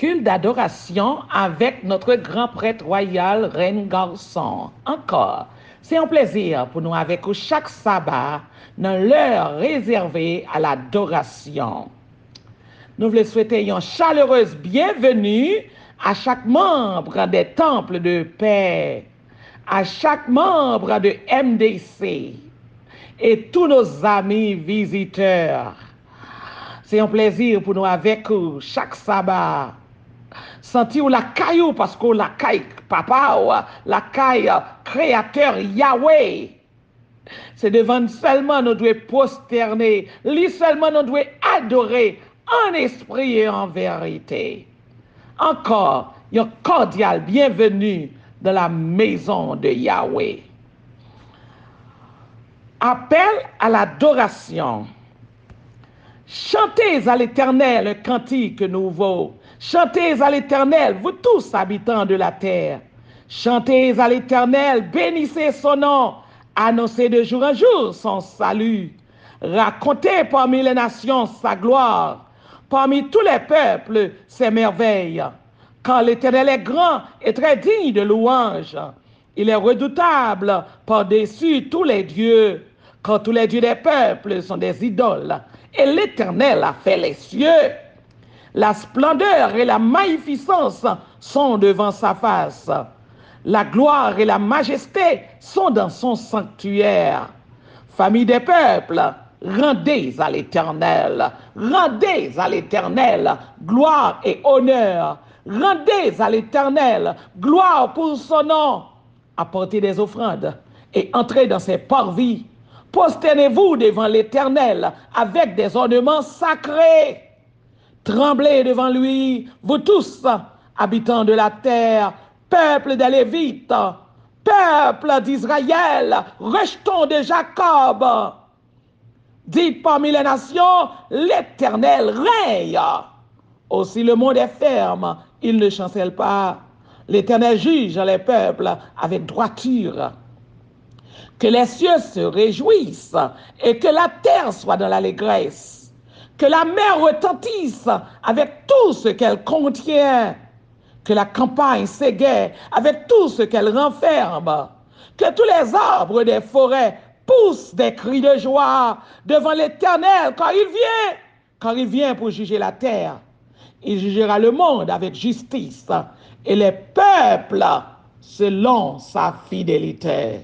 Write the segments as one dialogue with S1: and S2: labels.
S1: culte d'adoration avec notre grand prêtre royal, Reine Garçon. Encore, c'est un plaisir pour nous avec vous chaque sabbat dans l'heure réservée à l'adoration. Nous voulons souhaiter une chaleureuse bienvenue à chaque membre des temples de paix, à chaque membre de MDC et tous nos amis visiteurs. C'est un plaisir pour nous avec vous chaque sabbat. Sentir la caillou parce que la caille papa, la caille créateur Yahweh. C'est devant seulement nous devons prosterner, lui seulement nous devons adorer en esprit et en vérité. Encore, une cordiale bienvenue dans la maison de Yahweh. Appel à l'adoration. Chantez à l'Éternel un cantique nouveau. Chantez à l'Éternel, vous tous habitants de la terre. Chantez à l'Éternel, bénissez son nom. Annoncez de jour en jour son salut. Racontez parmi les nations sa gloire. Parmi tous les peuples ses merveilles. Quand l'Éternel est grand et très digne de louange. Il est redoutable par-dessus tous les dieux. Quand tous les dieux des peuples sont des idoles. Et l'Éternel a fait les cieux. La splendeur et la magnificence sont devant sa face. La gloire et la majesté sont dans son sanctuaire. Famille des peuples, rendez à l'Éternel. Rendez à l'Éternel gloire et honneur. Rendez à l'Éternel gloire pour son nom. Apportez des offrandes et entrez dans ses parvis. Prosternez-vous devant l'Éternel avec des ornements sacrés. Tremblez devant lui, vous tous, habitants de la terre, peuple des Lévites, peuple d'Israël, rejetons de Jacob. Dites parmi les nations, l'Éternel règne. Aussi le monde est ferme, il ne chancelle pas. L'Éternel juge les peuples avec droiture. Que les cieux se réjouissent et que la terre soit dans l'allégresse. Que la mer retentisse avec tout ce qu'elle contient. Que la campagne s'égaie avec tout ce qu'elle renferme. Que tous les arbres des forêts poussent des cris de joie devant l'Éternel quand il vient pour juger la terre. Il jugera le monde avec justice et les peuples selon sa fidélité.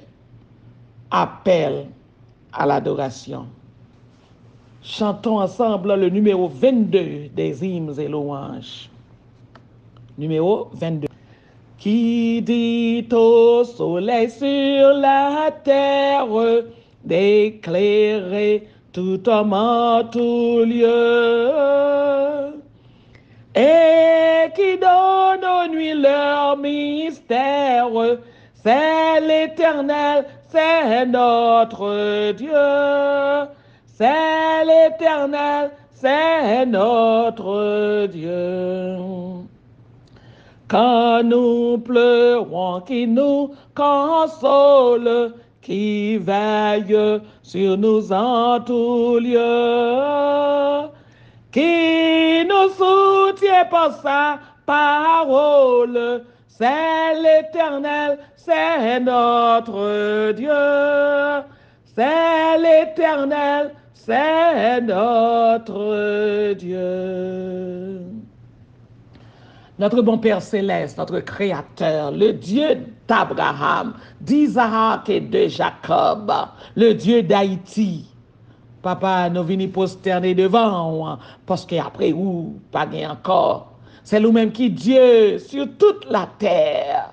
S1: Appel à l'adoration. Chantons ensemble le numéro 22 des hymnes et louanges. Numéro 22. Qui dit au soleil sur la terre d'éclairer tout homme en tout lieu, et qui donne aux nuits leur mystère, c'est l'Éternel, c'est notre Dieu. C'est l'Éternel, c'est notre Dieu. Quand nous pleurons, qui nous console, qui veille sur nous en tout lieu, qui nous soutient par sa parole, c'est l'Éternel, c'est notre Dieu. C'est l'Éternel, c'est notre Dieu. Notre bon Père céleste, notre Créateur, le Dieu d'Abraham, d'Isaac et de Jacob, le Dieu d'Haïti. Papa, nous venons prosterner devant, parce qu'après où, pas gain encore. C'est nous-mêmes qui Dieu sur toute la terre.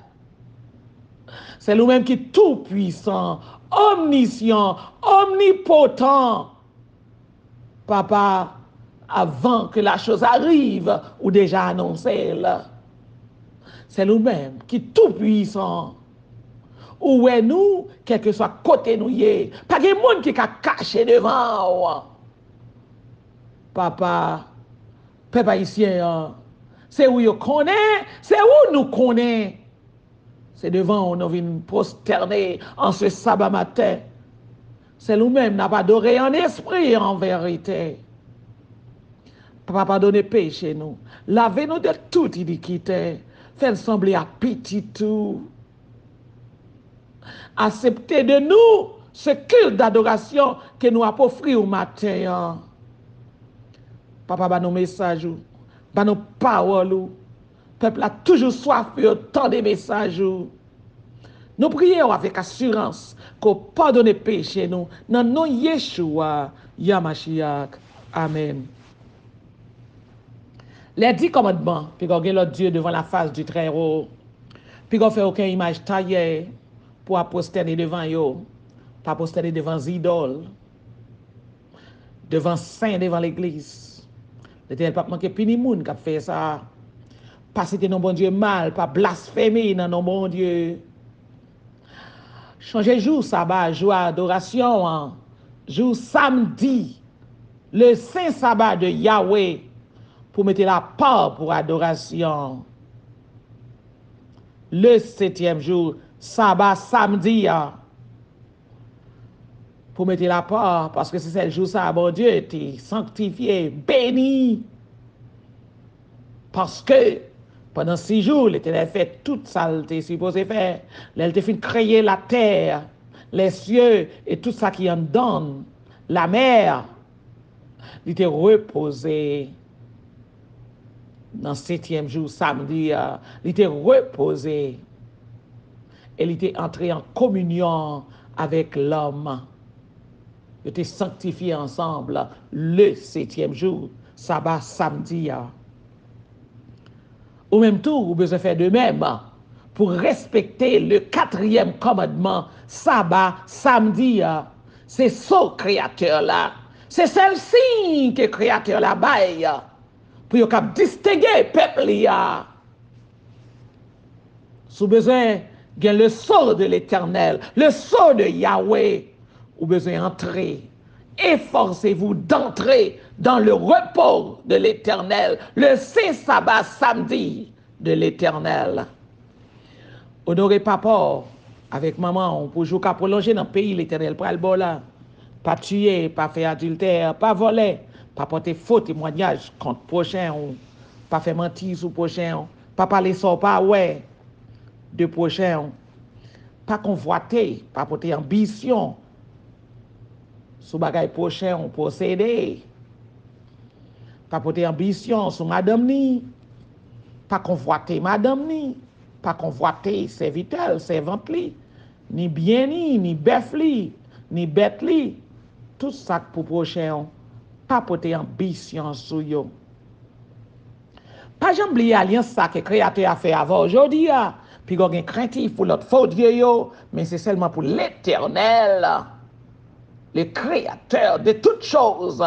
S1: C'est nous-mêmes qui tout puissant, omniscient, omnipotent. Papa, avant que la chose arrive, ou déjà annoncé là. C'est nous-mêmes qui tout puissant. Où est nous, quel que soit côté nous y pas de monde qui a caché devant. Papa, peuple haïtien, c'est où nous connaît, c'est où nous connaît. C'est devant où nous venons prosterner en ce sabbat matin. C'est nous-mêmes, n'a pas adoré en esprit et en vérité. Papa, pardonnez péché nous. Lavez-nous de toute iniquité. Faites sembler à petit tout. Acceptez de nous ce culte d'adoration que nous avons offert au matin. Papa, bah nos messages, bah nos paroles. Le peuple a toujours soif de tant de messages. Nous prions avec assurance qu'on pardonne les péchés nous. Dans le nom de Yeshua, Yamashiach. Amen. Les 10 commandements, puis qu'on l'autre Dieu devant la face du Très-Haut, puis qu'on fait aucune image taillée pour prosterner devant eux, pas prosterner devant les idoles, devant saints, devant l'église. L'Éternel pas manquer puni moun qui a fait ça. Pas citer non bon Dieu mal, pas blasphémer dans non bon Dieu. Changer jour sabbat, jour adoration, hein. Jour samedi, le saint sabbat de Yahweh, pour mettre la part pour adoration. Le 7e jour, sabbat samedi, hein, pour mettre la part, parce que c'est le jour ça, bon Dieu, était sanctifié, béni. Parce que pendant 6 jours, l'Éternel fait toute ça qu'il était supposé faire. Il fait créer la terre, les cieux et tout ça qui en donne. La mer, il était reposé. Dans le 7e jour, samedi, il était reposé. Et il était entré en communion avec l'homme. Ils étaient sanctifiés ensemble le 7e jour, sabbat samedi. Au même tour, vous besoin faire de même pour respecter le 4e commandement, sabbat samedi. C'est ce créateur-là. C'est celle-ci que le créateur là baille pour qu'il distinguer le peuple. Si vous besoin de le sceau de l'Éternel, le sceau de Yahweh, vous besoin d'entrer. Efforcez-vous d'entrer dans le repos de l'Éternel, le saint sabbat samedi de l'Éternel. Honorez papa avec maman pour jouer qu'à prolonger dans le pays l'Éternel pour le bon là. Pas tuer, pas faire adultère, pas voler, pas porter faux témoignage contre prochain, pas faire mentir sur prochain, pas parler sans pas ouais de prochain, pas convoiter, pas porter ambition. Sous bagay prochain, on posséder. Pas porter ambition sur madame ni. Pas convoiter madame ni. Pas convoiter serviteur, servante li. Ni bien ni bœuf li, ni bête li. Tout ça pour prochain, pas porter ambition sur yo. Pas jamais oublier alliance ça que créateur a fait avant aujourd'hui. Puis qu'on a craintif pour l'autre faux Dieu yo, mais c'est seulement pour l'Éternel. Le créateur de toutes choses,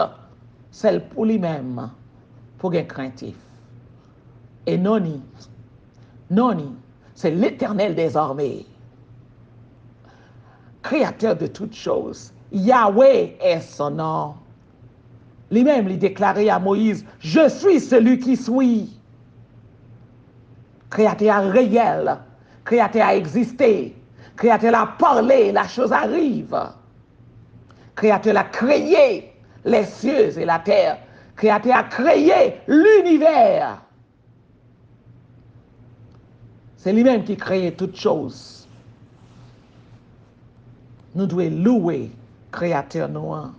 S1: celle pour lui-même, pour être craintif. Et noni, c'est l'Éternel des armées, créateur de toutes choses. Yahweh est son nom. Lui-même, il déclarait à Moïse, je suis celui qui suis. Créateur réel, créateur a existé, créateur a parlé, la chose arrive. Créateur a créé les cieux et la terre. Créateur a créé l'univers. C'est lui-même qui crée toutes choses. Nous devons louer Créateur Noir,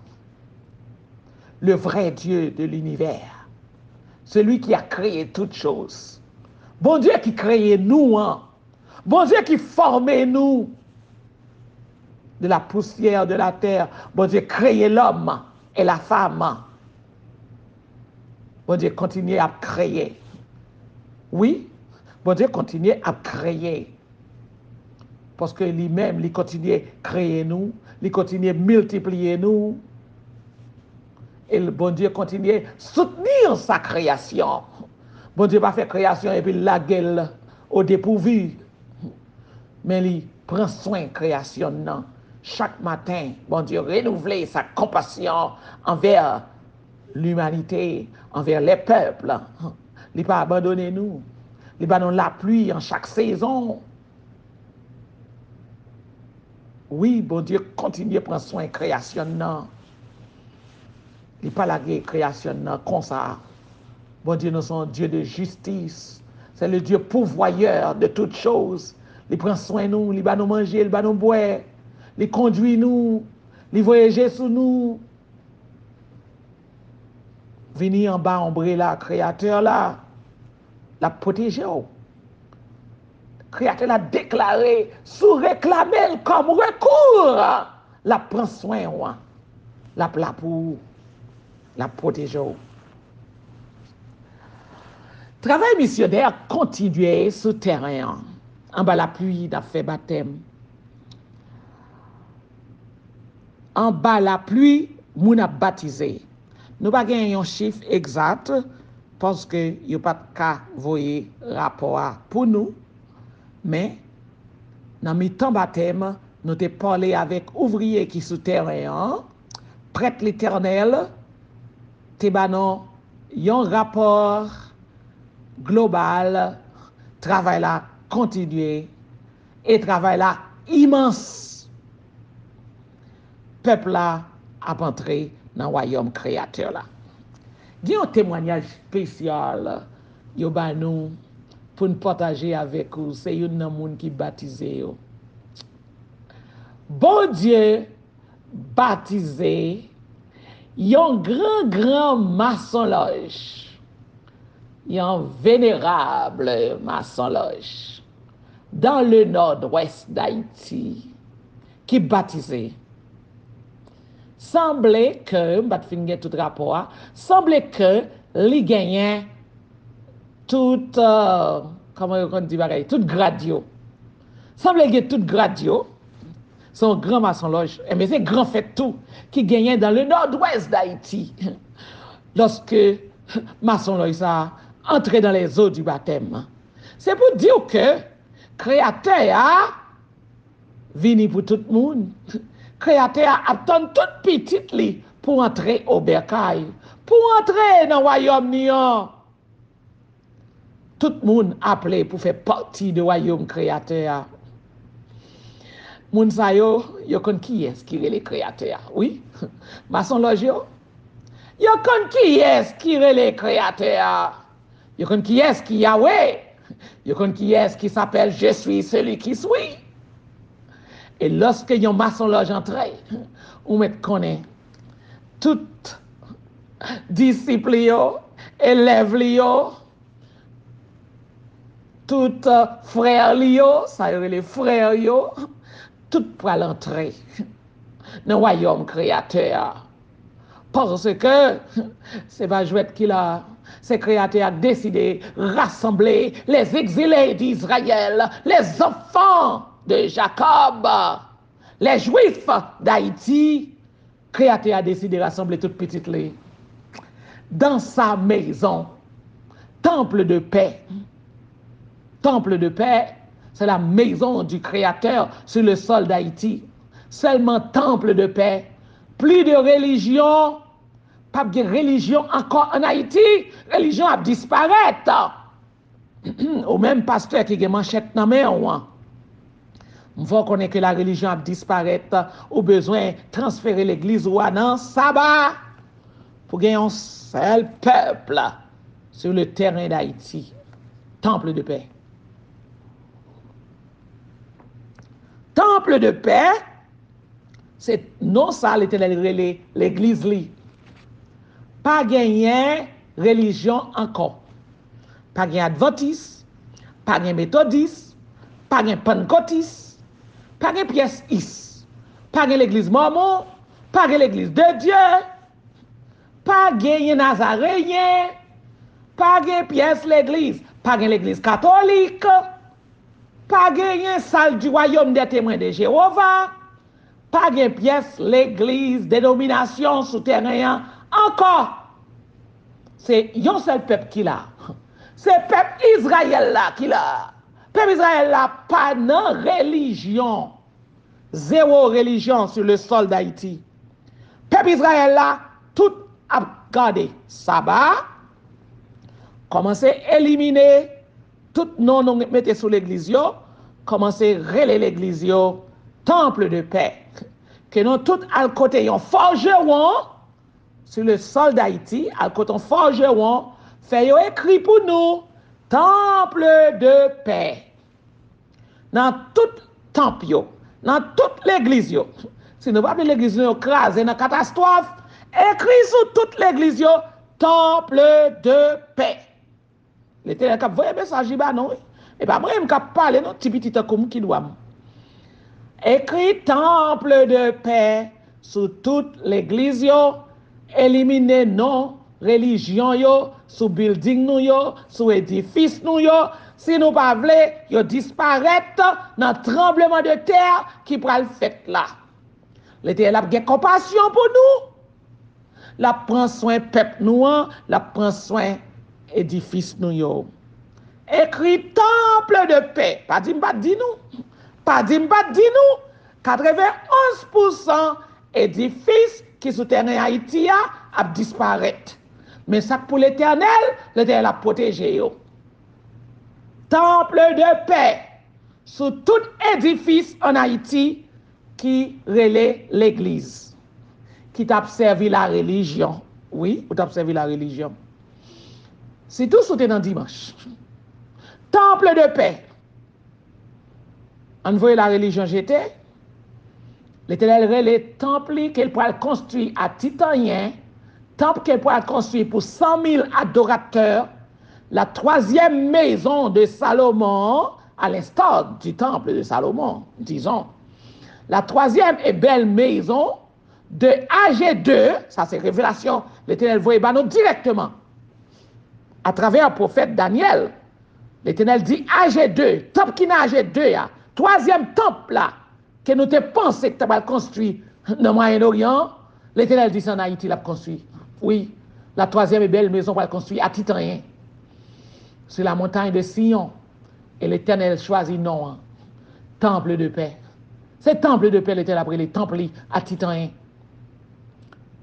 S1: le vrai Dieu de l'univers, celui qui a créé toutes choses. Bon Dieu qui crée nous, bon Dieu qui formait nous de la poussière de la terre. Bon Dieu créé l'homme et la femme. Bon Dieu continue à créer. Oui, bon Dieu continue à créer. Parce que lui-même, il continue à créer nous, il continue à multiplier nous. Et le bon Dieu continue à soutenir sa création. Bon Dieu va faire création et puis la gueule au dépourvu. Mais il prend soin de la création. Non. Chaque matin, bon Dieu renouveler sa compassion envers l'humanité, envers les peuples. Il n'a pas abandonné nous. Il va nous la pluie en chaque saison. Oui, bon Dieu continue à prendre soin de la création. Non. Il n'a pas la création non, comme ça. Bon Dieu, nous sommes Dieu de justice. C'est le Dieu pourvoyeur de toutes choses. Il prend soin de nous, il va nous manger, il va nous boire, il conduit nous, il voyage sur nous. Venir en bas, ombrella, créateur là, la protéger. Créateur l'a déclaré, sous réclamer comme recours, la prend soin, la pour la protéger. Travail missionnaire continuait sur terrain. En bas la pluie, n'a fait baptême. En bas la pluie, moun a baptisé. Nous pas un chiffre exact parce que y a pas de cas voyer rapport pour nous. Mais dans mi temps baptême, nous avons parlé avec ouvriers qui sous terrain, prêtre l'Éternel, te banon un rapport global, travail là continué et travail là immense. Peuple là a entré dans le royaume créateur là. Il y a un témoignage spécial yo ba nous pour nous partager avec vous, c'est une monde qui baptisé. Bon Dieu baptisé un grand maçon loge. Un vénérable maçon loge dans le nord-ouest d'Haïti qui baptisé. Semblait que, tout rapport, semblait que li gagnait tout, comment on dit pareil, tout gradio. Semblait que tout gradio, son grand maçon loge, mais c'est grand fait tout, qui gagnait dans le nord-ouest d'Haïti. Lorsque maçon loge ça entrait dans les eaux du baptême. C'est pour dire que créateur a venu pour tout le monde. Créateur attend tout petit pour entrer au bercail, pour entrer dans le royaume nian. Tout le monde appelé pour faire partie du royaume créateur. Moun sa yo kon qui est qui est le créateur? Oui, maçon loge yo kon qui est qui est le créateur? Yo kon qui est qui Yahweh? Yo kon qui est qui s'appelle je suis celui qui suis? Et lorsque yon maçon loge entre, on met connaît tout disciple yo, élève yo, tout frère yo, ça y est les frères yo, tout pour l'entrer dans le royaume créateur. Parce que c'est pas jouet qu'il a, c'est créateur a décidé de rassembler les exilés d'Israël, les enfants de Jacob, les Juifs d'Haïti. Créateur a décidé de rassembler toutes petites les dans sa maison, temple de paix. Temple de paix, c'est la maison du Créateur sur le sol d'Haïti. Seulement temple de paix. Plus de religion, pas de religion encore en Haïti, religion a disparaître. Ou même pasteur qui a manchette dans la main. Il faut connaître que la religion a disparaître, ou besoin de transférer l'église ou non, sabbat, pour gagner un seul peuple sur le terrain d'Haïti. Temple de paix. Temple de paix, c'est non ça l'église li. Pas gagner religion encore. Pas gagner adventiste, pas gagner méthodiste, pas gagner pentecôtiste, pas gagner pièce is, pas gagner l'église mormon, pas gagner l'église de Dieu, pas gagner nazaréen, pas gagner pièce l'église, pas gagner l'église catholique, pas gagner salle du royaume des témoins de Jéhovah, pas gagner pièce l'église dénomination souterrain encore. C'est un seul peuple qui l'a. C'est le peuple Israël là qui l'a. Peuple Israël là, pas de religion. Zéro religion sur le sol d'Haïti. Peuple Israël là, tout a gardé sabbat, commencé à éliminer tout non nous mettez sur l'église, commencé à relayer l'église, temple de paix. Que nous tout à côté, un forgeron sur le sol d'Haïti, à côté un forgeron fait yo écrit pour nous, temple de paix. Dans tout temple, dans toute l'église, si nous ne pas l'église écrasée dans la catastrophe, écrit sur toute l'église, temple de paix. L'Éternel cap voyez message ba non. Et pas moi me cap parler non petit comme qui doit. Écrit temple de paix sur toute l'église yo, éliminer non religion yo, sous building nou yo, sous édifice nou yo, si nous pas vle, yo disparaître dans tremblement de terre qui pral fait là. L'Éternel a gen compassion pour nous. La prend soin peuple nous, la prend soin édifice nous yo. Écrit temple de paix. Pas dit m'pas di nous. Pas dit m'pas di nous. 91% édifices qui sous terrain Haïti a disparaître. Mais ça pour l'Éternel a protégé yo. Temple de paix sous tout édifice en Haïti qui relaie l'église, qui t'a servi la religion. Oui, ou t'a servi la religion. C'est tout sauté dans dimanche. Temple de paix. On voit la religion j'étais. L'Éternel relais temple qu'elle pourrait construire à Titanien, temple qu'elle pourrait construire pour 100 000 adorateurs, la troisième maison de Salomon, à l'instar du temple de Salomon, disons. La troisième et belle maison de AG2, ça c'est révélation, l'Éternel voyait nous directement, à travers le prophète Daniel. L'Éternel dit AG2, temple qui n'a AG2, troisième temple là, que nous te pensé que tu vas construire dans le Moyen-Orient, l'Éternel dit c'est en Haïti, l'a construit. Oui, la troisième et belle maison va construire à Titanien, sur la montagne de Sion. Et l'Éternel choisit non, temple de paix. C'est temple de paix, l'Éternel après les temples à Titanien,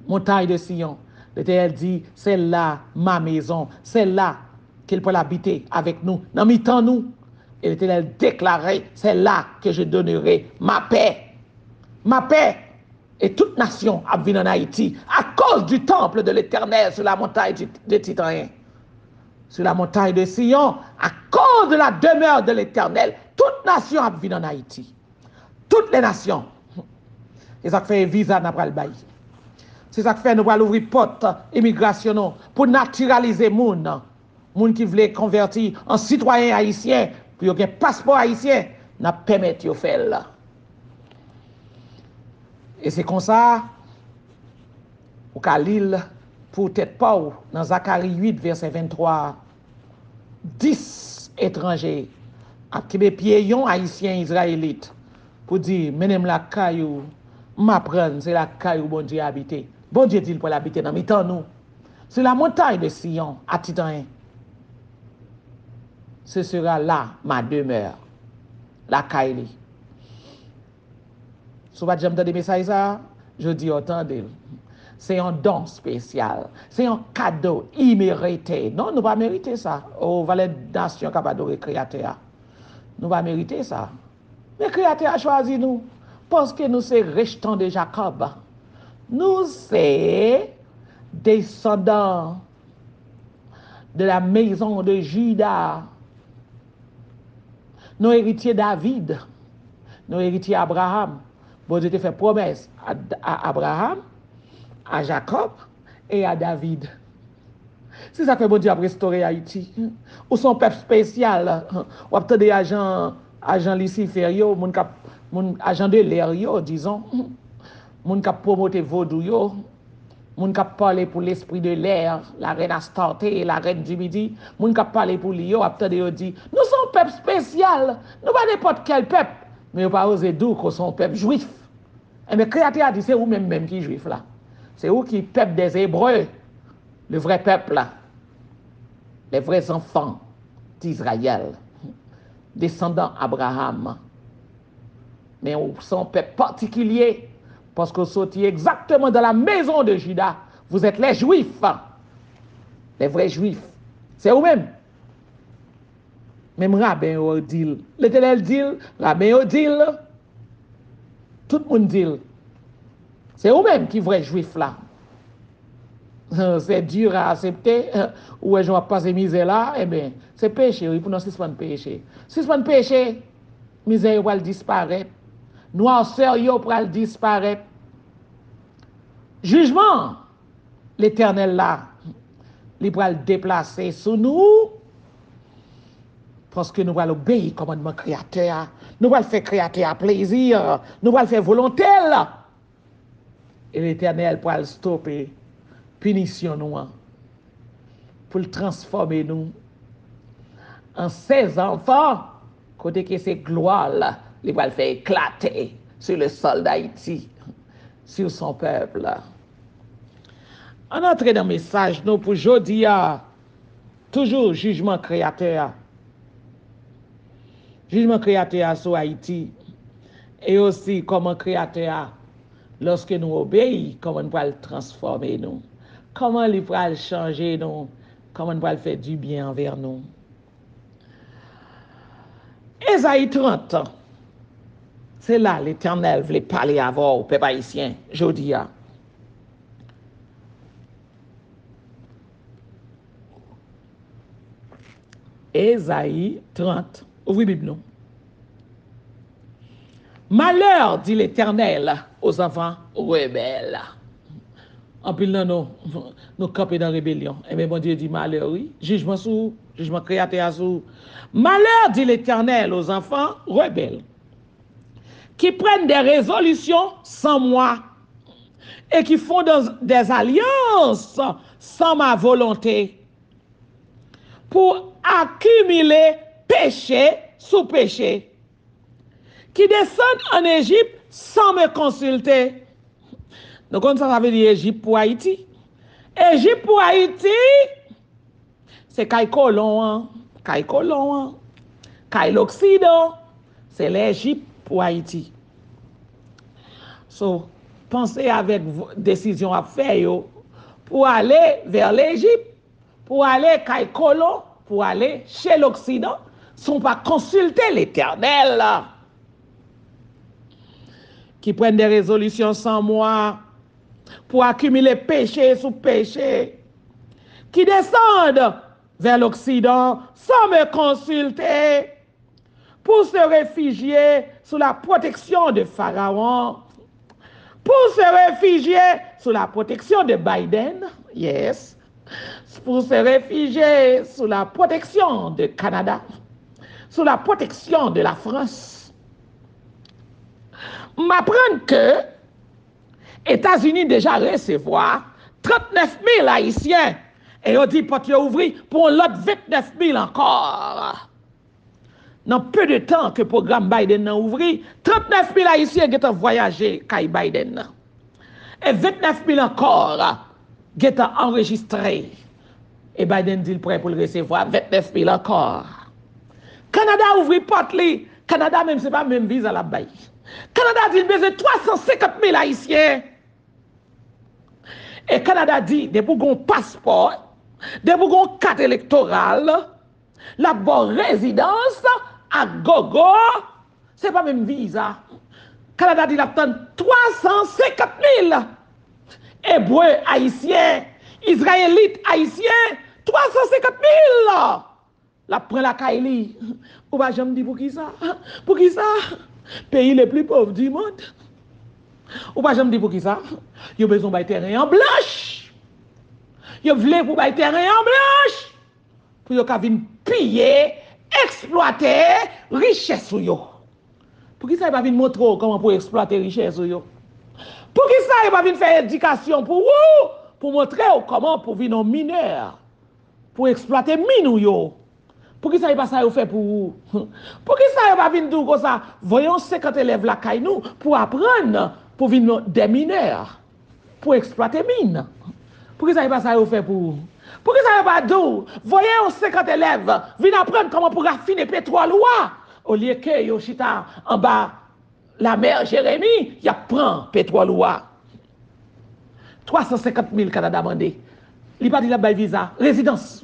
S1: montagne de Sion. L'Éternel dit, c'est là ma maison, c'est là qu'il peut l'habiter avec nous, dans mi-temps nous. Et l'Éternel déclarait, c'est là que je donnerai ma paix. Ma paix. Et toute nation a vécu en Haïti à cause du temple de l'Éternel sur la montagne de Titanien. Sur la montagne de Sion, à cause de la demeure de l'Éternel, toute nation a vécu en Haïti. Toutes les nations. C'est ça qui fait un visa dans le bail. C'est ça qui fait nous allons ouvrir porte immigration pour naturaliser les gens. Les gens qui veulent convertir en citoyens haïtiens, puis un passeport haïtien, n'a permettre de faire là. Et c'est comme ça, au Khalil, pour tête pas, dans Zacharie 8, verset 23, 10 étrangers, à qui pieds haïtiens israélites, pour dire, menem la caillou, m'apprendre, c'est la caillou bon Dieu habité. Bon Dieu dit pour l'habiter dans mi-temps nous. Sur la montagne de Sion, à Titan. Ce sera là ma demeure, la caille. Si vous avez des messages, je dis attendez. C'est un don spécial. C'est un cadeau immérité. Non, nous ne pas mériter ça. Oh, validation capable de créateur. Nous ne pas mériter ça. Le créateur a choisi nous parce que nous sommes rejetons de Jacob. Nous sommes descendants de la maison de Juda. Nos héritiers David, nos héritiers Abraham. Bon Dieu te fait promesse à Abraham, à Jacob et à David. C'est ça que bon Dieu a restauré Haïti. Ou son peuple spécial, ou peut-être des agents lucifériaux, agents de l'air, disons, moun kap promote vaudou yo, moun kap parler pour l'esprit de l'air, la reine Astarté, la reine du midi, moun kap parler pour lui, après yo dit, nous sommes peuple spécial, nous pas n'importe quel peuple, mais nous pas osé dire qu'on sont peuple juif. Et mais créateur a dit, c'est vous même qui juif là. C'est vous qui peuple des Hébreux, le vrai peuple là, les vrais enfants d'Israël, descendants Abraham. Mais on sont peuple particulier, parce que vous sortez exactement dans la maison de Juda. Vous êtes les Juifs, les vrais Juifs. C'est vous-même. Même rabbin au dit, l'Éternel dit, rabbin au dit, tout le monde dit. C'est vous-même qui vrais Juifs là. c'est dur à accepter, ou je vais passer misère là, eh bien, c'est péché, oui, pour nous suspendre péché. Suspendre péché, misère va disparaître, noirceur va disparaître. Jugement, l'Éternel là, il va le déplacer sous nous, parce que nous allons obéir au commandement créateur, nous allons faire créateur à plaisir, nous allons faire volontaire. Et l'Éternel va le stopper, punition nous, pour le transformer nous en ses enfants, côté que c'est gloire là, il va le faire éclater sur le sol d'Haïti, sur son peuple. On entre dans le message, nous, pour aujourd'hui, toujours jugement créateur. Jugement créateur sur Haïti. Et aussi comment créateur, lorsque nous obéissons, comment nous pouvons le transformer nous. Comment il va le changer nous. Comment nous pouvons le faire du bien envers nous. Ésaïe 30. C'est là l'Éternel voulait parler à vous, au peuple haïtien, aujourd'hui. Ésaïe 30. Ouvrez Bible nous. Malheur, dit l'Éternel, aux enfants rebelles. En pile, nous campons dans la rébellion. Et bien, bon Dieu dit malheur, oui. Jugement créateur sous. Malheur, dit l'Éternel, aux enfants rebelles, qui prennent des résolutions sans moi et qui font des alliances sans ma volonté pour accumuler péché sous péché, qui descendent en Égypte sans me consulter. Donc, ça veut dire Égypte pour Haïti. Égypte pour Haïti, c'est Caille Colon, Caille l'Occident, c'est l'Égypte pour Haïti. So, pensez avec décision à faire pour aller vers l'Égypte, pour aller Caille Colon, pour aller chez l'Occident, sont pas consulter l'Éternel, qui prennent des résolutions sans moi, pour accumuler péché sous péché, qui descendent vers l'Occident sans me consulter, pour se réfugier sous la protection de Pharaon, pour se réfugier sous la protection de Biden, yes, pour se réfugier sous la protection de Canada, sous la protection de la France. M'apprendre que États-Unis déjà recevoir 39 000 Haïtiens et on dit porte ouvrir pour l'autre 29 000 encore. Dans peu de temps que le programme Biden a ouvert, 39 000 Haïtiens ont voyagé avec Biden. Et 29 000 encore ont enregistré. Et Biden dit prêt pour le recevoir 29 000 encore. Canada ouvre porte li. Canada même c'est pas même visa la baille. Canada dit qu'il besoin de 350 000 Haïtiens. Et Canada dit, des pour un passeport, des pour une carte électorale, la bonne résidence à gogo, c'est pas même visa. Canada dit qu'il attend 350 000 Hébreux haïtiens, Israélites haïtiens, 350 000. La prend la Kaili. Ou pas jamais dit pour qui ça? Pour qui ça? Pays les plus pauvres du monde. Ou pas jamais dit pour qui ça? Ils ont besoin de terrain en blanche. Ils veulent pour un terrain en blanche. Pour qu'ils viennent piller, exploiter richesse sur eux. Pour qui ça, ils ne viennent montrer comment pour exploiter richesse sur eux? Pour qui ça, ils ne viennent faire éducation pour vous? Pour montrer comment pour venir mineurs. Pour exploiter mine yo. Pour qui ça y pas ça fait pour vous? Pour qui ça y pas venir tout comme ça? Voyons 50 élèves la caille nous pour apprendre pour venir des mineurs pour exploiter mine. Pour qui ça y pas ça fait pour vous? Pour qui ça y pas d'où? Voyons 50 élèves venir apprendre comment pour raffiner pétrole au lieu que yo chita en bas la mer Jérémie, y a prend pétrole 350 000 Canada mandé. Il pas dit la bail visa, résidence.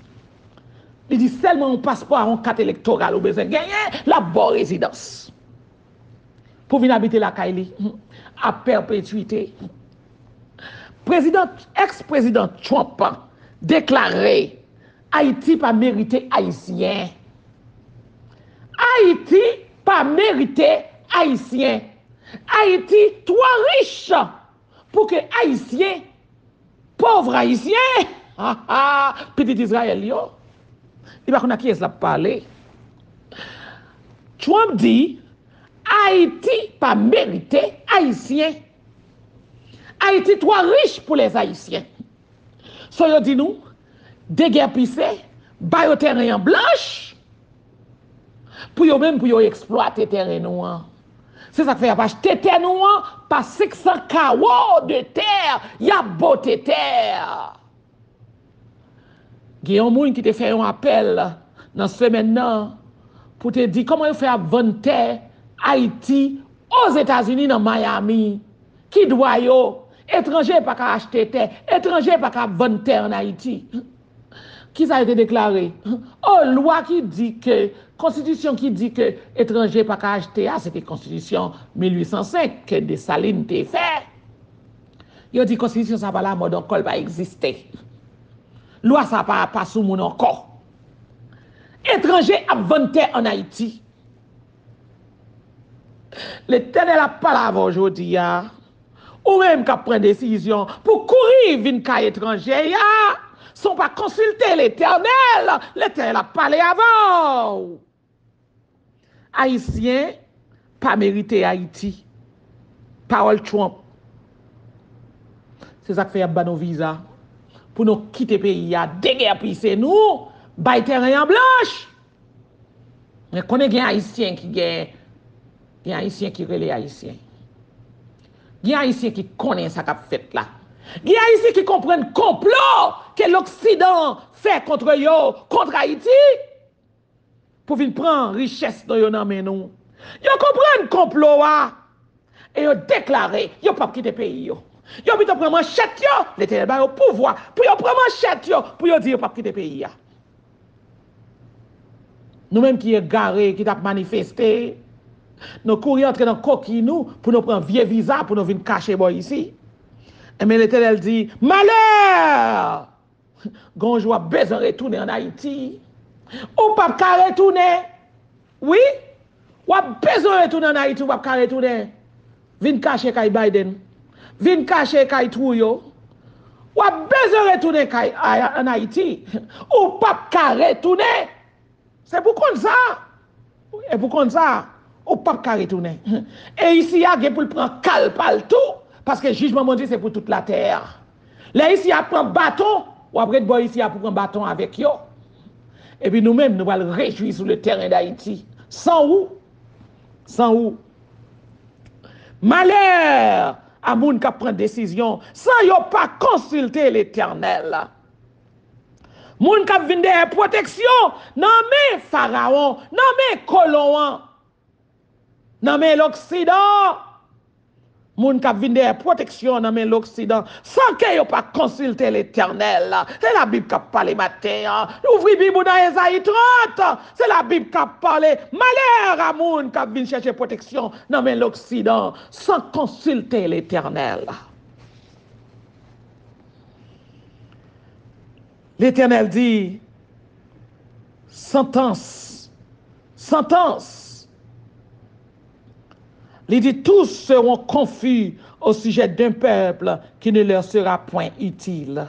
S1: Il dit seulement un passeport, un carte électorale, ou besoin de gagner la bonne résidence. Pour venir habiter la Kaili, à perpétuité. Ex-président Trump déclaré Haïti pas mérité haïtien. Haïti pas mérité haïtien. Haïti trop riche pour que haïtien, pauvre haïtien, petit Israël yo, il va qu'on a qui est là parler. Trump dit Haïti pas mérité haïtien. Haïti trop riche pour les haïtiens. So yo dit nous, déguerpissé, bayo terrain en blanche, pour yo même pour yo exploiter terrain noir. C'est ça que fait acheter terre noir par 600 carreaux de terre, y a beauté terre. Il y a un monde qui te fait un appel dans ce semaine pour te dire comment il fait vendre terre Haïti aux États-Unis dans Miami. Qui doit yo? Étranger pas qu'à acheter terre, étranger pas qu'à vendre terre en Haïti. Qui ça a été déclaré? Oh, loi qui dit que, constitution qui dit que étranger pas qu'à acheter, c'était constitution 1805 que Dessalines t'a fait. Il dit constitution ça pas la mode encore pas exister. Loi ça pas sous mon encore. Étranger à vendre terre en Haïti. L'Éternel a pas là aujourd'hui, ou même qu'à prendre décision pour courir vin ka étranger, sont pas consulter l'Éternel. L'Éternel a parlé avant. Haïtien, pas mérité Haïti. Parole Trump. C'est ça que fait nos visa. Pour nous quitter le pays, déguerpisser nous, bailler terrain en blanche. Mais qu'on est un Haïtien qui gagne. Il y a un Haïtien qui relève Haïtien. Il y a un Haïtien qui connaît ça qu'a fait là. Il y a un Haïtien qui comprend le complot que l'Occident fait contre yo, contre Haïti, pour venir prendre richesse dans yo nan men nou. Yo comprend le complot et yo déclaré, yo pas quitter pays yo. Yo plutôt prendre manchette yo, l'Éternel ba yo pouvoir pour yo prendre manchette yo, pour yo dire yo pas quitter pays ya. Nous même qui est garé, qui t'a manifesté, nous courons entrer dans coquille nous pour nous prendre vieux visa pour nous venir cacher boy ici. Et mais l'Éternel dit malheur. Gonjou a besoin de retourner en Haïti. Ou pas qu'à retourner. Oui? Ou a besoin de retourner en Haïti ou pas qu'à retourner. Vin cacher kay Biden. Vin cacher kay Trouyo. Ou a besoin de retourner en Haïti. Ou pas qu'à retourner. C'est pour qu'on ça. Et pour qu'on ça. Ou pas qu'à retourner. Et ici, il y a pour prendre calme partout. Parce que le jugement mondial, c'est pour toute la terre. Là, ici, il y a prendre bâton. Ou après, boy, ici, il y a pour prendre bâton avec eux. Et puis nous-mêmes, nous allons réjouir sur le terrain d'Haïti. Sans où? Sans où? Malheur à moun qui prend décision sans yo pas consulter l'Éternel. Moun qui vient de protection, non mais Pharaon, non mais colon, non mais l'Occident. Moun qui vient de protection, non mais l'Occident, sans que yo pas consulter l'Éternel. C'est la Bible qui parle matin. Ouvrez la Bible dans Esaïe 30. C'est la Bible qui parle. Malheur à moun qui vient chercher protection, non mais l'Occident, sans consulter l'Éternel. L'Éternel dit, sentence, sentence. Il dit, tous seront confus au sujet d'un peuple qui ne leur sera point utile.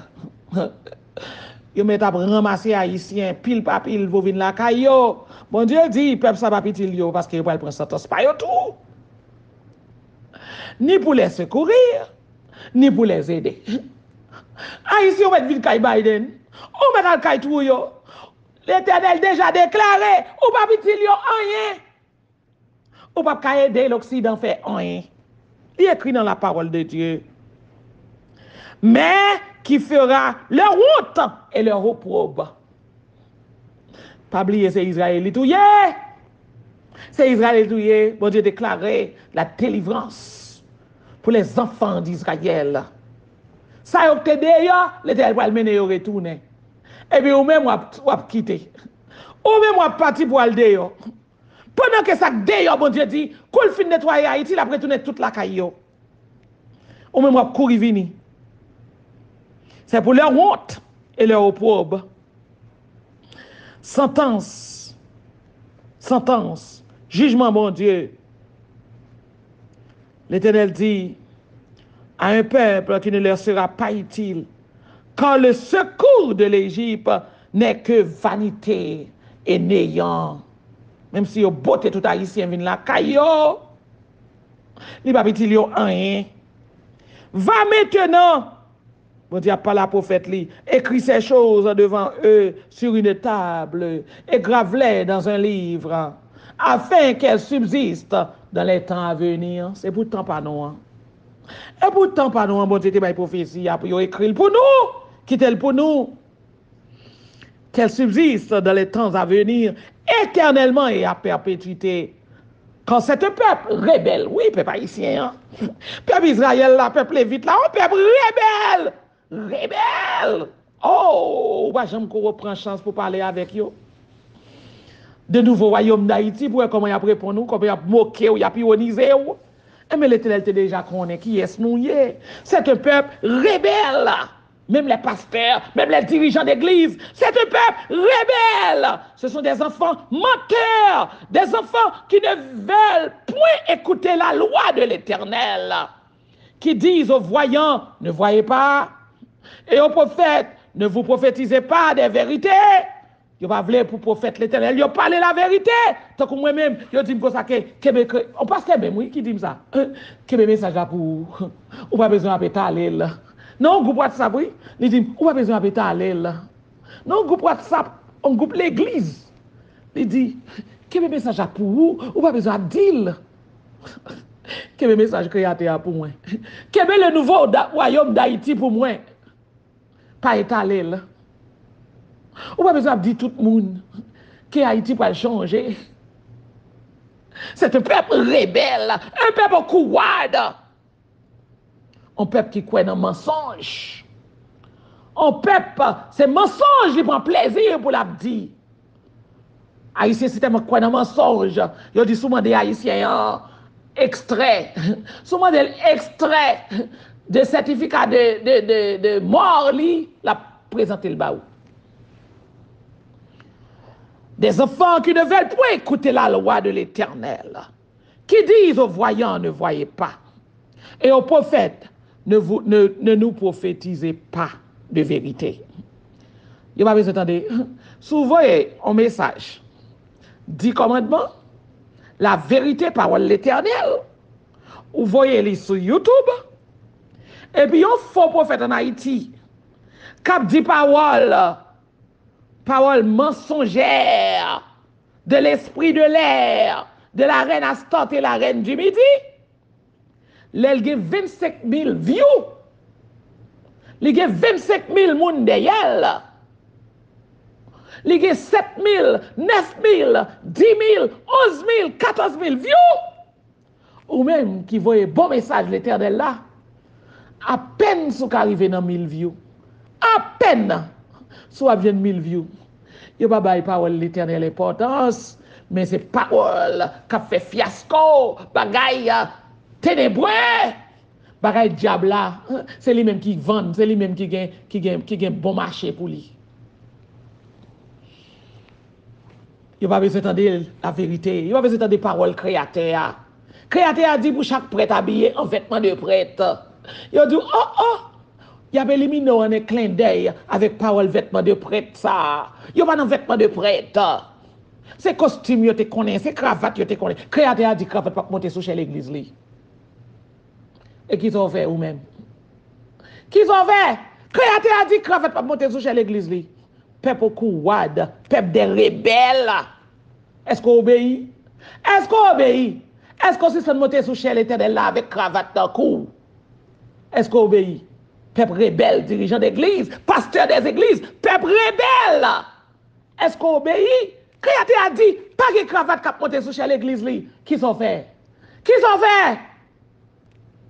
S1: Ils mettent à ramasser haïtiens, pile par pile, vous venez la caillou. Bon Dieu dit, peuple ça va pas utile parce qu'il va prendre sentence pas tout. Ni pour les secourir, ni pour les aider. Haïtiens, on va venir caille Biden. On met dans le caille tout yo. L'Éternel déjà déclaré, ou pas utile yo rien. Ou pas aider l'Occident fait rien. Il écrit dans la parole de Dieu. Mais qui fera leur honte et leur opprobre. Pas oublier, c'est Israël tout yé. C'est Israël tout yé. Bon Dieu déclaré la délivrance pour les enfants d'Israël. Ça y est d'ailleurs, l'Éternel va le mener au retourner. Et puis ou même ou quitter. Ou même ou parti pour aller d'ailleurs. Pendant que ça d'ailleurs, bon Dieu dit, qu'on fin nettoyer Haïti, il a retourné toute la caillou. Ou même ou courir vini. C'est pour leur honte et leur opprobre. Sentence, jugement, mon Dieu. L'Éternel dit à un peuple qui ne leur sera pas utile, car le secours de l'Égypte n'est que vanité et néant. Même si yo beauté tout haïtien vient là, kayo, li pas utile yo rien. Va maintenant, bon Dieu pas la prophète li, écrit ces choses devant eux sur une table et grave-les dans un livre, afin qu'elles subsistent dans les temps à venir. C'est pourtant pas non. Hein. Et pourtant pas nous, bon Dieu, t'es prophétie, pour écrire pour nous, quitter pour nous. Qu'elle subsiste dans les temps à venir, éternellement et à perpétuité. Quand c'est un peuple rebelle, oui, peuple haïtien, hein? Peuple Israël, là, peuple lévite, là, un peuple rebelle. Oh, bah, j'aime qu'on reprend chance pour parler avec eux. De nouveau royaume d'Haïti, pour comment il a pris pour nous, comment il a moqué ou il a ironisé. Mais l'Éternel était déjà connaît qui est nous. C'est un peuple rebelle. Même les pasteurs, même les dirigeants d'église, c'est un peuple rebelle. Ce sont des enfants menteurs, des enfants qui ne veulent point écouter la loi de l'Éternel, qui disent aux voyants, ne voyez pas, et aux prophètes, ne vous prophétisez pas des vérités. Yo pas voulu pour prophète l'Éternel, yo parler la vérité. Tant que moi-même, yo dit comme ça que on passe même oui qui dit ça. Que message là pour ou pas besoin de parler là. Non, groupe WhatsApp oui, il dit ou pas besoin de parler là. Non, groupe WhatsApp, on groupe l'église. Il dit que message là pour ou pas besoin de dire. Que message créateur pour moi. Que le nouveau royaume d'Haïti pour moi. Pas étalé là. Ou pas besoin de dire tout le monde que Haïti va changer. C'est un peuple rebelle, un peuple couard, un peuple qui croit dans le mensonge. Un peuple, c'est mensonge qui prend plaisir pour la dire. Haïtien, c'est tellement croit dans le mensonge. Il dit souvent des Haïtiens extrait, souvent des extraits de certificat de mort, la présenter le baou. Des enfants qui ne veulent pas écouter la loi de l'Éternel, qui disent aux voyants, ne voyez pas, et aux prophètes, ne nous prophétisez pas de vérité. Il va vous entendre, si vous voyez un message, 10 commandements, la vérité parole de l'Éternel, vous voyez les sur YouTube, et puis un faux prophète en Haïti, qui dit parole mensongère de l'esprit de l'air, de la reine Astarte et la reine du Midi, elle a 25 000 views. Il y a 25 000 moun derrière. Il y a 7 000, 9 000, 10 000, 11 000, 14 000 views. Ou même qui voyait bon message de l'Éternel là, à peine si vous arrivez dans 1000 views. À peine. Soit vient 1000 views. Il n'y a pas de parole l'Éternel importance, mais c'est parole qui fait fiasco, bagaille ténébreux, bagaille diable là. C'est lui-même qui vend, c'est lui-même qui gagne bon marché pour lui. Il n'y a pas besoin d'entendre la vérité, il n'y a pas besoin d'entendre des paroles créateurs. Créateur a dit pour chaque prêtre habillé en vêtements de prêtre. Il a dit, il y a éliminé un clin d'œil avec parole vêtements de prêtre ça. Il n'y a pas de vêtements de prêtre. C'est costume, tu connais, c'est cravate, tu connais. Créateur a dit cravate pas monter sur chez l'église. Et qu'ils ont fait ou même? Qu'ils ont fait? Créateur a dit cravate pas monter sur chez l'église. Peuple couade, peuple des rebelles. Est-ce qu'on obéit? Est-ce qu'on obéit? Est-ce qu'on se monter sur chez l'Éternel là avec cravate dans le cou? Est-ce qu'on obéit? Peuple rebelle, dirigeant d'église, pasteur des églises, peuple rebelle. Est-ce qu'on obéit? Créateur a dit, pas de cravate qui a monté sur l'église. Qui sont fait? Qui sont fait?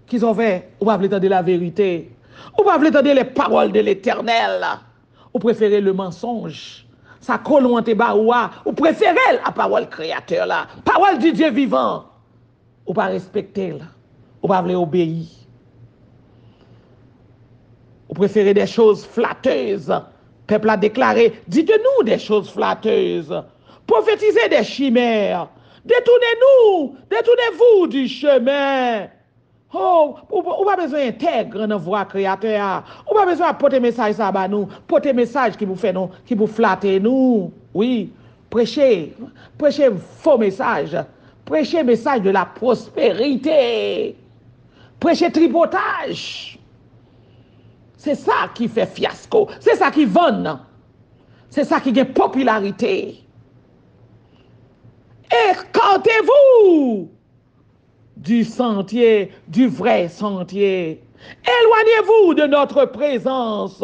S1: Qui sont fait? Ou pas entendre la vérité? Ou pas entendre les paroles de l'Éternel? Ou préférez le mensonge? Ça colle ou tes baoua? Ou préférez la parole créateur là? Parole du Dieu vivant? Ou pas respecter là? Ou pas obéir? Vous préférez des choses flatteuses. Peuple a déclaré, dites-nous des choses flatteuses. Prophétisez des chimères. Détournez-nous, détournez-vous du chemin. Oh, ou pas besoin d'intègre dans voix créateur. Ou pas besoin de porter message ça à nous, porter message qui vous fait nous, qui vous flatte nous. Oui, prêchez, prêchez faux message. Prêchez message de la prospérité. Prêchez tripotage. C'est ça qui fait fiasco. C'est ça qui vend. C'est ça qui gagne popularité. Écartez-vous du sentier, du vrai sentier. Éloignez-vous de notre présence,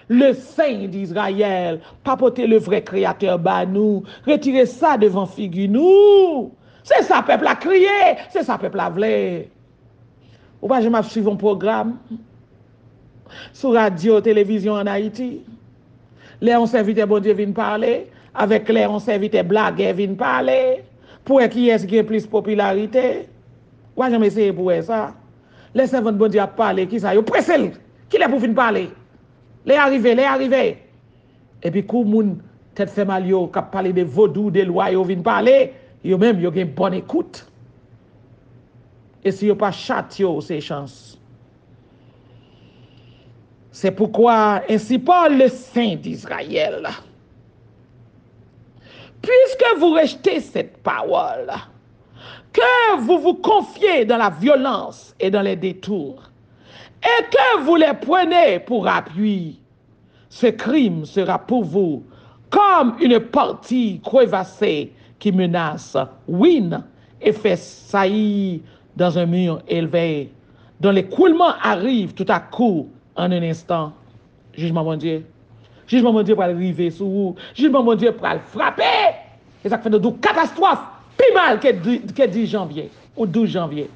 S1: le Saint d'Israël. Papotez le vrai créateur bas nous. Retirez ça devant figure nous. C'est ça, peuple a crié. C'est ça, peuple a voulu. Ou pas, je m'ai suivi un programme sur radio, télévision en Haïti. Les on s'invite, bon Dieu, viennent parler. Avec les on s'invite, blague, viennent parler. Pour qui est-ce qui a plus popularité? Moi, j'ai essayé pour ça. Les servants de bon Dieu parler, qui ça? Yo pressé, qui est pour venir parler? Les arrivés, les arrivés. Et puis, quand moun tête fait mal, yo, qui parler de vaudou, de loi, yo viennent parler, yo même, yo une bonne écoute. Et si yo pas châtié, c'est chance. C'est pourquoi, ainsi parle le Saint d'Israël. Puisque vous rejetez cette parole, que vous vous confiez dans la violence et dans les détours, et que vous les prenez pour appui, ce crime sera pour vous comme une partie crevassée qui menace, ruine et fait saillir dans un mur élevé, dont l'écoulement arrive tout à coup en un instant. Jugement mon Dieu. Jugement mon Dieu pour arriver sur vous. Jugement mon Dieu pour le frapper. Et ça fait de catastrophe. Plus mal que 10 janvier ou 12 janvier.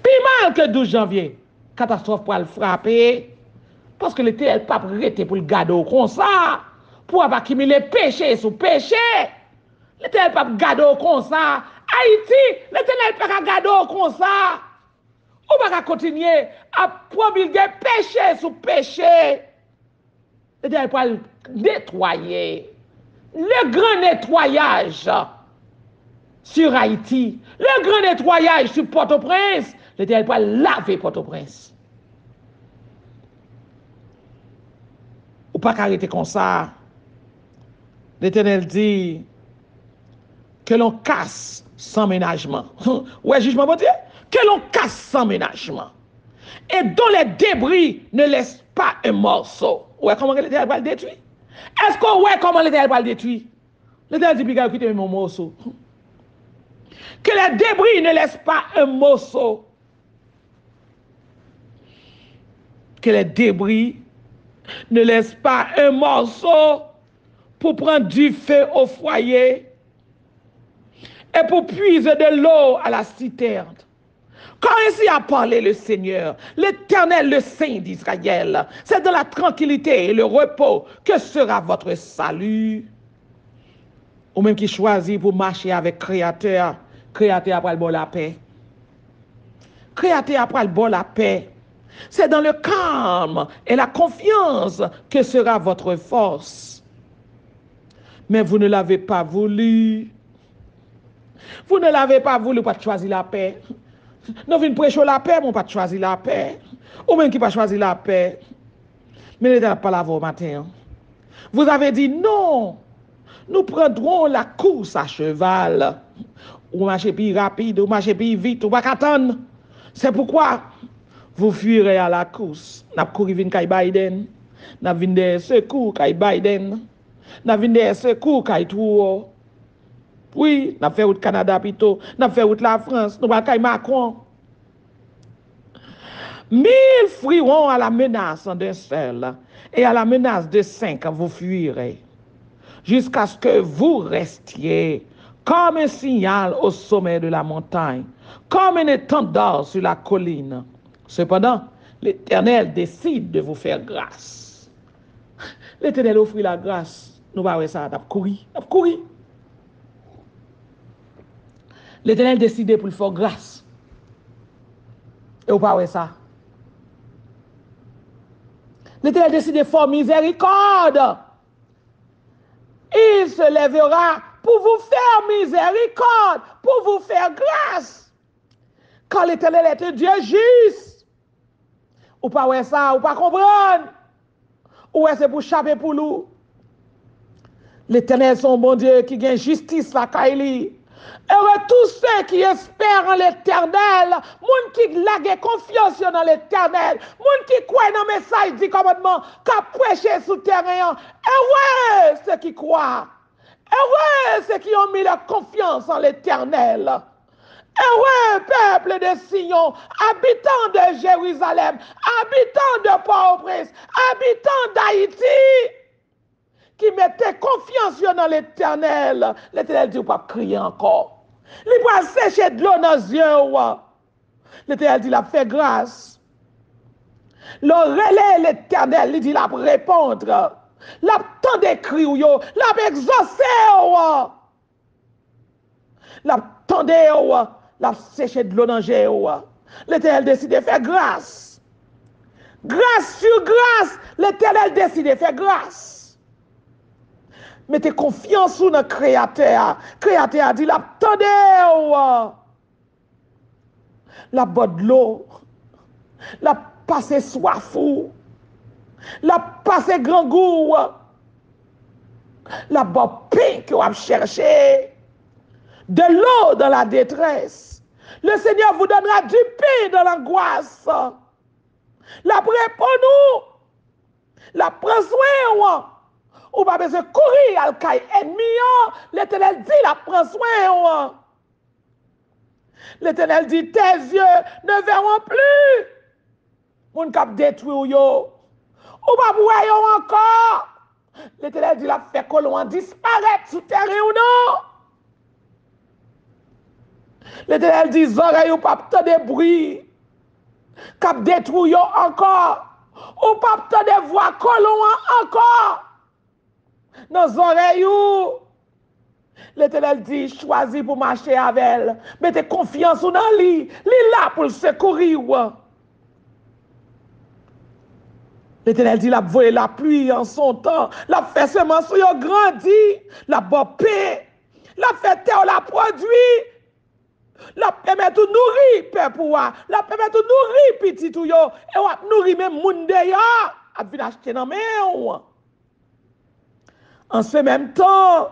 S1: Plus mal que 12 janvier. Catastrophe pour le frapper. Parce que l'été, elle pas prêté pour le garder comme ça. Pour pas accumuler péché sur péché. L'été, elle pas garder comme ça. Haïti, l'éternel pas garder comme ça. On va continuer à promulguer péché sur péché. L'éternel pas nettoyer. Le grand nettoyage sur Haïti, le grand nettoyage sur Port-au-Prince, l'Éternel va laver Port-au-Prince. Ou pas arrêter comme ça. L'Éternel dit que l'on casse sans ménagement. Ouais, jugement, bon Dieu. Que l'on casse sans ménagement. Et dont les débris ne laissent pas un morceau. Ouais, comment l'Éternel va le détruire? Est-ce qu'on voit comment l'Éternel va le détruire? L'Éternel dit, puis quitter mon morceau. Que les débris ne laissent pas un morceau. Que les débris ne laissent pas un morceau pour prendre du feu au foyer et pour puiser de l'eau à la citerne. Quand ainsi a parlé le Seigneur, l'Éternel, le Saint d'Israël, c'est dans la tranquillité et le repos que sera votre salut. Ou même qui choisit pour marcher avec Créateur, Créateur après le bon la paix. Créateur après le bon la paix. C'est dans le calme et la confiance que sera votre force. Mais vous ne l'avez pas voulu. Vous ne l'avez pas voulu, pas choisir la paix. Nous venons prêcher la paix, mais pas choisir la paix. Ou même qui pas choisir la paix. Mais l'Éternel pas là au matin. Vous avez dit non. Nous prendrons la course à cheval. Ou marcher plus rapide, ou marcher plus vite, ou pas attendre. C'est pourquoi vous fuirez à la course. N'a couru vin kay Biden. N'a vin des secours kay Biden. N'a vin des secours kay Touro. Oui, n'a fait route Canada plutôt. N'a fait route la France. Nous va kay Macron. 1000 fuiront à la menace d'un seul. Et à la menace de 5, vous fuirez. Jusqu'à ce que vous restiez comme un signal au sommet de la montagne, comme une étendard sur la colline. Cependant, l'Éternel décide de vous faire grâce. L'Éternel offre la grâce. Nous allons voir ça, nous courir. L'Éternel décide pour le faire grâce. Et vous allez voir ça. L'Éternel décide de faire miséricorde. Il se lèvera pour vous faire miséricorde, pour vous faire grâce. Quand l'Éternel est un Dieu juste, ou pas ouais ça, ou pas comprendre, ou est-ce pour chaper pour nous. L'Éternel, son bon Dieu, qui gagne justice la Kaili. Heureux tous ceux qui espèrent en l'Éternel, moun qui lague confiance dans l'Éternel, moun qui croient dans le message du commandement, qui prêché sous terrain. Heureux ceux qui croient. Heureux ceux qui ont mis leur confiance en l'Éternel. Heureux peuple de Sion, habitants de Jérusalem, habitants de Port-au-Prince, habitants d'Haïti, qui mettaient confiance dans l'Éternel. L'Éternel dit, pas crier encore. Il va sécher de l'eau dans les yeux. L'Éternel dit, il a fait grâce. Le relais l'Éternel, il dit, il a répondre. Il a tant d'écrit, il a exaucé. Il a tendé, il a séché de l'eau dans les yeux. L'Éternel décide de faire grâce. Grâce sur grâce, l'Éternel décide de faire grâce. Mettez confiance dans le Créateur. Créateur dit, l'attendez. La botte de l'eau. La passe soif. La passe grand goût. La botte pain que vous avez cherché. De l'eau dans la détresse. Le Seigneur vous donnera du pain dans l'angoisse. La répond nous. La prend soin. Ou pas besoin de courir à l'caille ennemi. L'Éternel dit, la prend soin. L'Éternel dit, tes yeux ne verront plus. Moun kap détruit yo. Ou pas voir encore. L'Éternel dit, la fait que l'on disparaître sous terre ou non. L'Éternel dit, oreilles ou pas de bruit. Kap détruit yo encore. Ou pas de voix colon encore. Dans les oreilles, l'Éternel dit, choisis pour marcher avec elle. Mettez confiance dans lui. Il est là pour le secourir. L'Éternel dit, la voie la pluie en son temps. La fait semence, il a grandi. La paix. La fait terre, la produit. La permet de nourrir, père pour moi. La permet de nourrir petit tout yo. Et on nourrir même monde d'ailleurs. A venir acheter dans main. En ce même temps,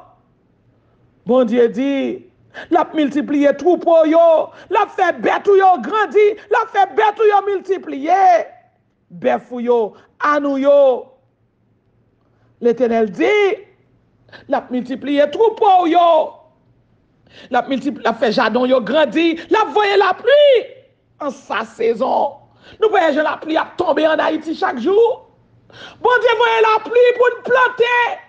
S1: bon Dieu dit, la multiplier troupeau yo, la fait bête yo grandi, la fait bête yo multiplier, bœuf yo, anou yo. L'Éternel dit, la multiplier troupeau yo, la fait jardin yo grandi, la voyer la pluie en sa saison. Nous voyons la pluie a tomber en Haïti chaque jour. Bon Dieu voyez la pluie pour nous planter.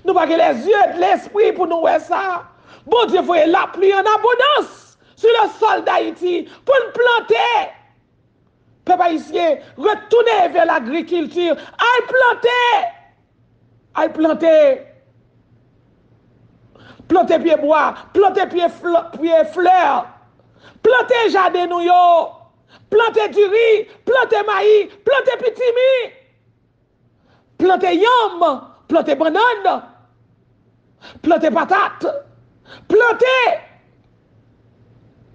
S1: Nous n'avons pas les yeux de l'esprit pour nous voir ça. Bon Dieu, voyez la pluie en abondance sur le sol d'Haïti pour nous planter. Peuple haïtien, retournez vers l'agriculture. Aïe planter. Aïe planter. Planter pied bois, planter pied fleurs. Planter jardin nous yo. Planter du riz, planter maïs, planter petit mi. Planter yam. Planter banane, planter patate,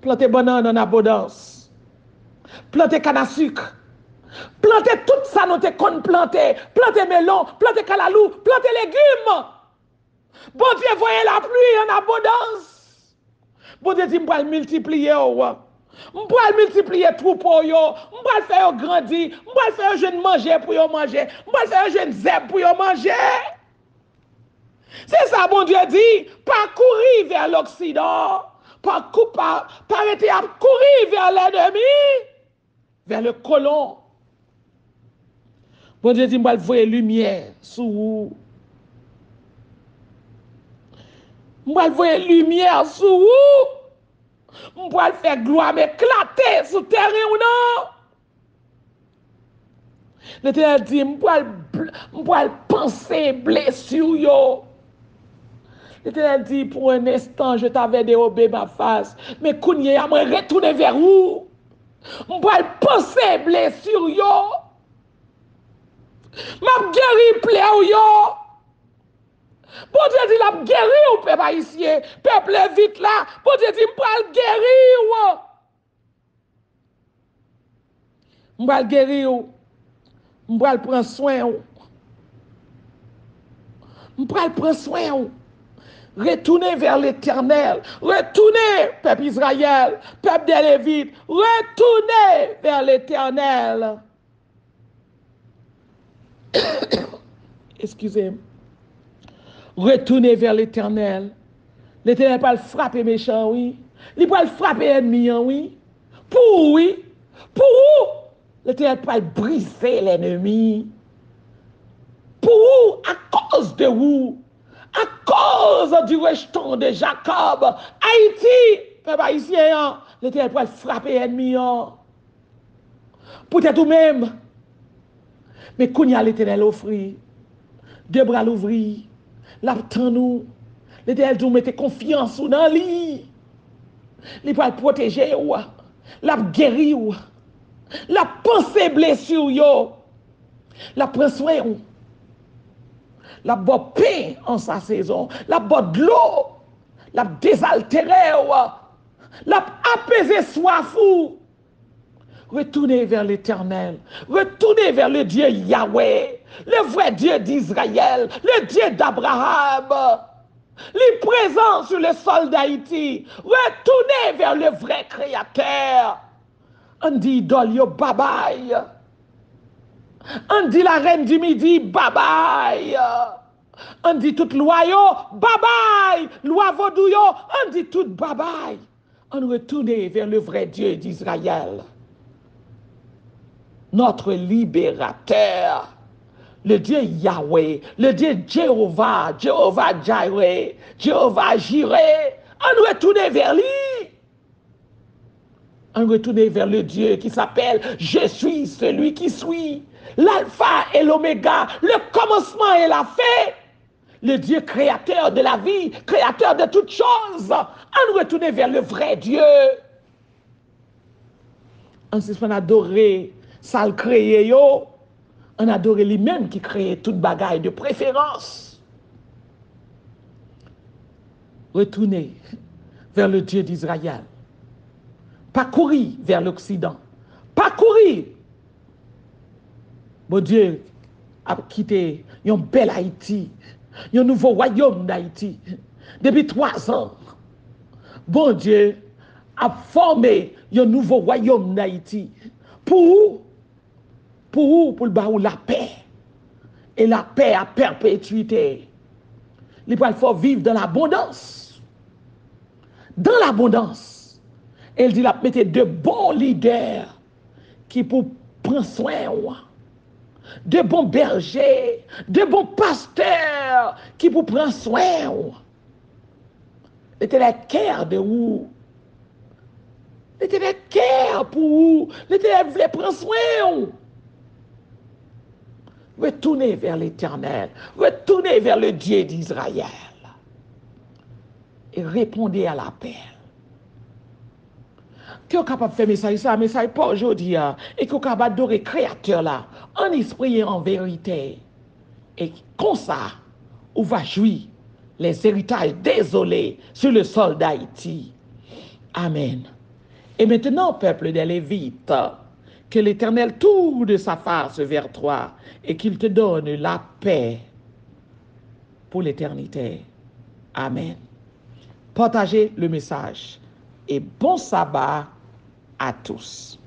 S1: planter banane en abondance, planter canne à sucre, planter tout ça nous te qu'on planter, planter melon, planter calalou, planter légumes. Bon Dieu, voyez la pluie en abondance. Bon Dieu dit, m'pa multiplier m'pa multiplier troupeau yo, m'pa faire grandir, m'pa faire jeune manger pour yo manger, m'pa faire jeune zèbre pour yo manger. C'est ça, bon Dieu dit, pas courir vers l'Occident, pas arrêter à courir vers l'ennemi, vers le colon. Bon Dieu dit, m'pa voyer lumière sous vous. M'pa voyer lumière sous vous. On peut faire gloire m'éclater sous terre ou non. L'Éternel dit, on peut penser blessure yo. L'Éternel dit, pour un instant, je t'avais dérobé ma face, mais Kounye a me retourné vers où? On peut penser blessure yo. M'a guéri plaît ou yo. Bon Dieu dit la guéri ou peuple haïtien, peuple vite là. Bon Dieu dit m'pral guéri ou. M'pral guéri ou. M'pral prendre soin ou. M'pral prendre soin ou. Retournez vers l'Éternel. Retournez, peuple Israël, peuple des Lévites. Retournez vers l'Éternel. Excusez-moi. Retournez vers l'Éternel. L'Éternel va le frapper méchant, oui. Il va le frapper ennemi, oui. Pour oui. Pour où? L'Éternel va briser l'ennemi. Pour où? À cause de vous. À cause du rejeton de Jacob. Haïti, peuple haïtien, l'Éternel va le frapper ennemi. Peut-être vous-même. Mais quand il y a l'Éternel offrir, deux bras l'ouvrir, l'attend nous. L'Éternel nous mettez confiance dans lui. Il va le protéger, la guérir, la penser blessure, la prendre soin, la boire pain en sa saison, la boire de l'eau, la désaltérer, la apaiser soif. Retournez vers l'Éternel, retournez vers le Dieu Yahweh, le vrai Dieu d'Israël, le Dieu d'Abraham. Les présents sur le sol d'Haïti. Retournez vers le vrai Créateur. On dit idole, bye bye. On dit la reine du midi, bye bye. On dit toute loi, bye bye. Loi vaudou, on dit tout bye bye. On retourne vers le vrai Dieu d'Israël. Notre libérateur. Le Dieu Yahweh, le Dieu Jéhovah, Jéhovah Jireh, Jéhovah Jireh. On retourne vers lui. On retourne vers le Dieu qui s'appelle Je suis celui qui suis. L'alpha et l'oméga, le commencement et la fin. Le Dieu créateur de la vie, créateur de toutes choses. On retourne vers le vrai Dieu. On s'est adoré, ça le créé, yo. On adore lui-même qui crée toute bagaille de préférence. Retournez vers le Dieu d'Israël. Pas courir vers l'Occident. Pas courir. Bon Dieu a quitté un bel Haïti, un nouveau royaume d'Haïti. Depuis 3 ans, bon Dieu a formé un nouveau royaume d'Haïti. Pour le baou la paix. Et la paix à perpétuité. Il faut vivre dans l'abondance. Dans l'abondance. Et il dit la mettre de bons leaders qui pour prendre soin. De bons bergers, de bons pasteurs qui pour prendre soin. L'Éternel cœur de vous. L'Éternel cœur pour vous. L'Éternel voulait prendre soin. Retournez vers l'Éternel. Retournez vers le Dieu d'Israël. Et répondez à l'appel. Qui est capable de faire un message pas aujourd'hui, et qui est capable d'adorer le Créateur là, en esprit et en vérité. Et comme ça, on va jouir les héritages désolés sur le sol d'Haïti. Amen. Et maintenant, peuple des Lévites, que l'Éternel tourne sa face vers toi et qu'il te donne la paix pour l'éternité. Amen. Partagez le message et bon sabbat à tous.